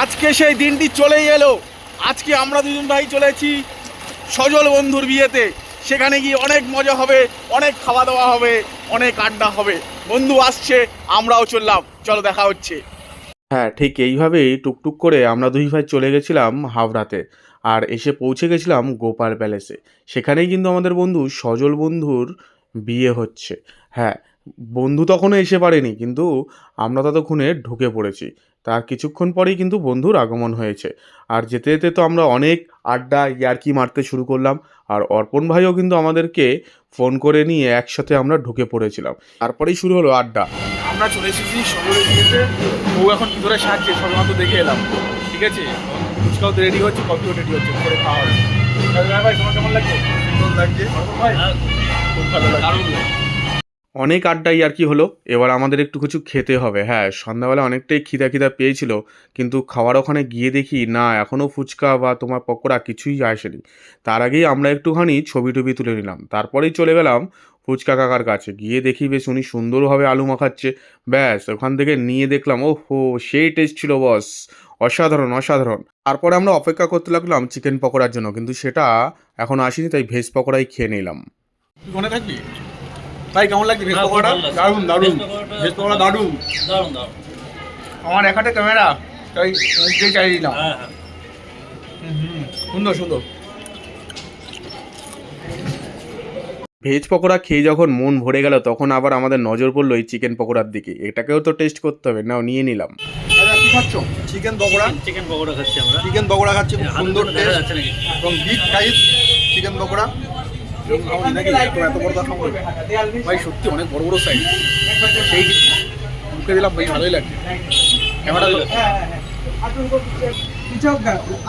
আজকে সেই দিনটি চলেই এলো। আজকে আমরা দুজন ভাই চলেছি সজল বন্ধুর বিয়েতে। সেখানে গিয়ে অনেক মজা হবে, অনেক খাওয়া দাওয়া হবে, অনেক আড্ডা হবে। বন্ধু আসছে, আমরাও চললাম, চলো দেখা হচ্ছে। হ্যাঁ, ঠিক এইভাবেই টুকটুক করে আমরা দুই ভাই চলে গেছিলাম হাওড়াতে। আর এসে পৌঁছে গেছিলাম গোপাল প্যালেসে। সেখানেই কিন্তু আমাদের বন্ধু সজল বন্ধুর বিয়ে হচ্ছে। হ্যাঁ, বন্ধু তখনও এসে পারেনি, কিন্তু আমরা ততক্ষণে ঢুকে পড়েছি। তার কিছুক্ষণ পরেই কিন্তু বন্ধুর আগমন হয়েছে। আর যেতে যেতে তো আমরা অনেক আড্ডা ইয়ার্কি মারতে শুরু করলাম। আর অর্পণ ভাইও কিন্তু আমাদেরকে ফোন করে নিয়ে একসাথে আমরা ঢুকে পড়েছিলাম। তারপরেই শুরু হলো আড্ডা। আমরা চলে এসেছি সজলের বিয়েতে। বউ এখন ভিতরে সাজছে, সবেমাত্র দেখে এলাম। ঠিক আছে, ফুচকাও তো রেডি হচ্ছে, কফিও রেডি হচ্ছে, করে খাওয়া হবে। ভাই তোমার কেমন লাগছে? সুন্দর লাগছে ভাই, খুব ভালো লাগছে। অনেক আড্ডাই আর কি হলো। এবার আমাদের একটু কিছু খেতে হবে। হ্যাঁ, সন্ধ্যাবেলা অনেকটাই খিদা পেয়েছিল, কিন্তু খাওয়ার ওখানে গিয়ে দেখি না, এখনও ফুচকা বা তোমার পকোড়া কিছুই আসেনি। তার আগেই আমরা একটুখানি ছবি টবি তুলে নিলাম, তারপরেই চলে গেলাম ফুচকা কাকার কাছে। গিয়ে দেখি বেশ উনি সুন্দরভাবে আলু মাখাচ্ছে। ব্যাস ওখান থেকে নিয়ে দেখলাম, ও হো, সেই টেস্ট ছিল বস, অসাধারণ অসাধারণ। তারপরে আমরা অপেক্ষা করতে লাগলাম চিকেন পকোড়ার জন্য, কিন্তু সেটা এখন আসেনি, তাই ভেজ পকোড়াই খেয়ে নিলাম। মনে থাকবি ভাই, কেমন লাগছে ভেজ পকোড়া? দারুণ দারুণ, ভেজ পকোড়া দারুণ দারুণ। আমার এক হাতে ক্যামেরা, তাই মুখে চাই দিলাম। সুন্দর সুন্দর। ভেজ পকোড়া খেয়ে যখন মন ভরে গেল, তখন আবার আমাদের নজর পড়লো এই চিকেন পকোড়ার দিকে। এটাকেও তো টেস্ট করতে হবে, নাও নিয়ে নিলাম। দাদা কি খাচ্ছ? চিকেন পকোড়া। চিকেন পকোড়া খাচ্ছি আমরা। চিকেন পকোড়া খাচ্ছি, খুব সুন্দর টেস্ট এবং বিগ সাইজ চিকেন পকোড়া। এত বড় খাবো ভাই, সত্যি অনেক বড় বড় সাইজ। সেই মুখে দিলাম ভাই, ভালোই লাগছে। ক্যামেরা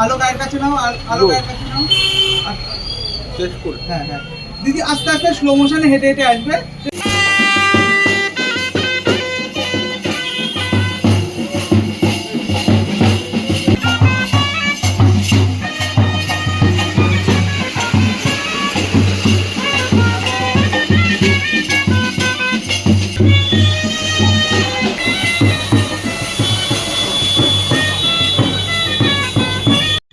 আলো গায়ের কাছে নাও, আর আলো গায়ের কাছে নাও। টেস্ট করে। হ্যাঁ হ্যাঁ দিদি, আস্তে আস্তে স্লো মোশনে হেঁটে হেঁটে আসবে।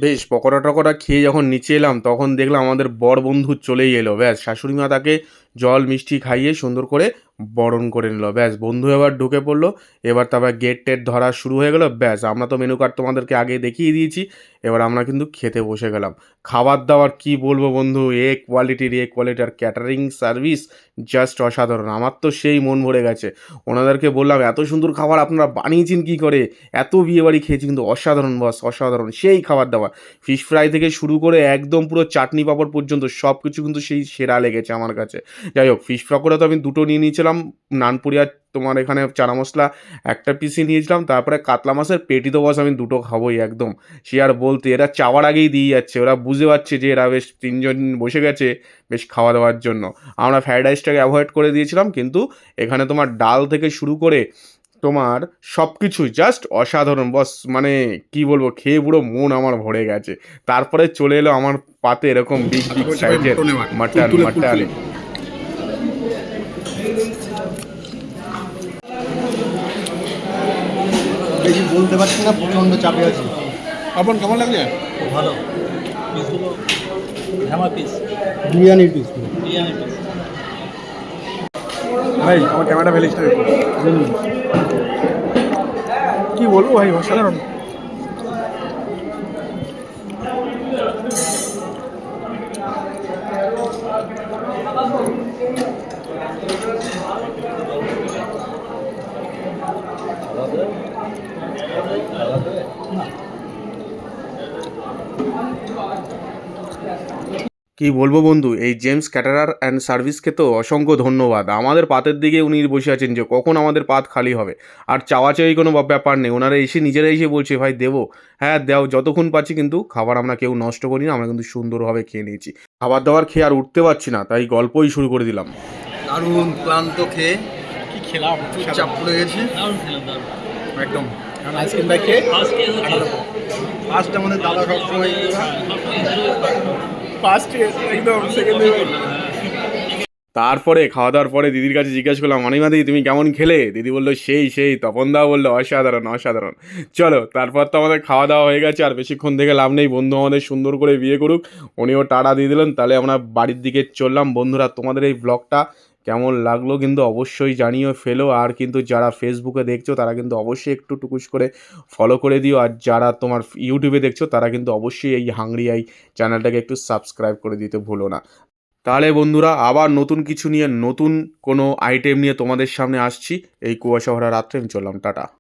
বেশ পকোড়া টকোড়া খেয়ে যখন নিচে এলাম, তখন দেখলাম আমাদের বর বন্ধু চলেই এলো। ব্যাস শাশুড়ি মা তাকে জল মিষ্টি খাইয়ে সুন্দর করে বরণ করে নিল। ব্যাস বন্ধু এবার ঢুকে পড়লো। এবার তারপর গেট টেট ধরা শুরু হয়ে গেল। ব্যাস আমরা তো মেনু কার্ড তোমাদেরকে আগে দেখিয়ে দিয়েছি। এবার আমরা কিন্তু খেতে বসে গেলাম। খাবার দাবার কি বলবো বন্ধু, এ কোয়ালিটির এ কোয়ালিটি। আর ক্যাটারিং সার্ভিস জাস্ট অসাধারণ। আমার তো সেই মন ভরে গেছে। ওনাদেরকে বললাম, এত সুন্দর খাবার আপনারা বানিয়েছেন কী করে? এত বিয়েবাড়ি খেয়েছি, কিন্তু অসাধারণ বস, অসাধারণ। সেই খাবার দাবার, ফিশ ফ্রাই থেকে শুরু করে একদম পুরো চাটনি পাঁপড় পর্যন্ত সব কিছু কিন্তু সেই সেরা লেগেছে আমার কাছে। যাই হোক, ফিশ পকোড়া তো আমি দুটো নিয়ে নিয়েছিলাম, নানপুরি আর তোমার এখানে চানা মশলা একটা পিসই নিয়েছিলাম। তারপরে কাতলা মাছের পেটি তো বস আমি দুটো খাবোই একদম। সে আর বলতে, এরা চাওয়ার আগেই দিয়ে যাচ্ছে। ওরা বুঝতে পারছে যে এরা বেশ তিনজন বসে গেছে বেশ খাওয়া দাওয়ার জন্য। আমরা ফ্রাইড রাইসটাকে অ্যাভয়েড করে দিয়েছিলাম, কিন্তু এখানে তোমার ডাল থেকে শুরু করে তোমার সব কিছুই জাস্ট অসাধারণ বস। মানে কি বলবো, খেয়ে পুরো মন আমার ভরে গেছে। তারপরে চলে এলো আমার পাতে এরকম বিগ বিগ সাইজের মাটন মাটন। বেশি বলতে পারছি না, প্রচণ্ড চাপে আছি। আপন কেমন লাগছে? ভালো পিসগুলো, ধামা পিস, বিরিয়ানির পিস। বিরিয়ানি পিস। ভাই আমার ক্যামেরা ভ্যালিসটা দেখো, কি বলবো ভাই, অসাধারণ। কি বলবো বন্ধু, এই জেমস ক্যাটারার অ্যান্ড সার্ভিসকে তো অসংখ্য ধন্যবাদ। আমাদের পাতের দিকে উনি বসে আছেন যে কখন আমাদের পাত খালি হবে। আর চাওয়াচাই কোনো ব্যাপার নেই, ওনারা এসে নিজেরা এসে বলছে ভাই দেবো। হ্যাঁ দাও, যতক্ষণ পাচ্ছি। কিন্তু খাবার আমরা কেউ নষ্ট করি না, আমরা কিন্তু সুন্দরভাবে খেয়ে নিয়েছি। খাবার দাবার খেয়ে আর উঠতে পারছি না, তাই গল্পই শুরু করে দিলাম। দারুণ ক্লান্ত খেয়ে কি খেলাম, চাপ পড়ে গেছি দারুণ খেলাম, দারুণ। একদম। আইসক্রিমটা খেয়ে আজকে ফার্স্ট আমাদের দাদা সবসময় ফার্স্ট একদম, সেকেন্ড তারপরে খাওয়া দাওয়ার পরে দিদির কাছে জিজ্ঞেস করলাম অনিমা দিদি তুমি কেমন খেলে? দিদি বললো সেই তপনদাও বললো অসাধারণ। চলো তারপর তো আমাদের খাওয়া দাওয়া হয়ে গেছে, আর বেশিক্ষণ থেকে লাভ নেই, বন্ধু আমাদের সুন্দর করে বিয়ে করুক, উনিও টাটা দিয়ে দিলেন। তাহলে আমরা বাড়ির দিকে চললাম। বন্ধুরা তোমাদের এই ব্লগটা কেমন লাগলো কিন্তু অবশ্যই জানিও ফেলো, আর কিন্তু যারা ফেসবুকে দেখছো তারা কিন্তু অবশ্যই একটু টুকুস করে ফলো করে দিও, আর যারা তোমার ইউটিউবে দেখছো তারা কিন্তু অবশ্যই এই হাংরি আই চ্যানেলটাকে একটু সাবস্ক্রাইব করে দিতে ভুলো না। তাহলে বন্ধুরা আবার নতুন কিছু নিয়ে, নতুন কোনো আইটেম নিয়ে তোমাদের সামনে আসছি। এই কুয়াশা ভরা রাত্রে আমি চললাম, টাটা।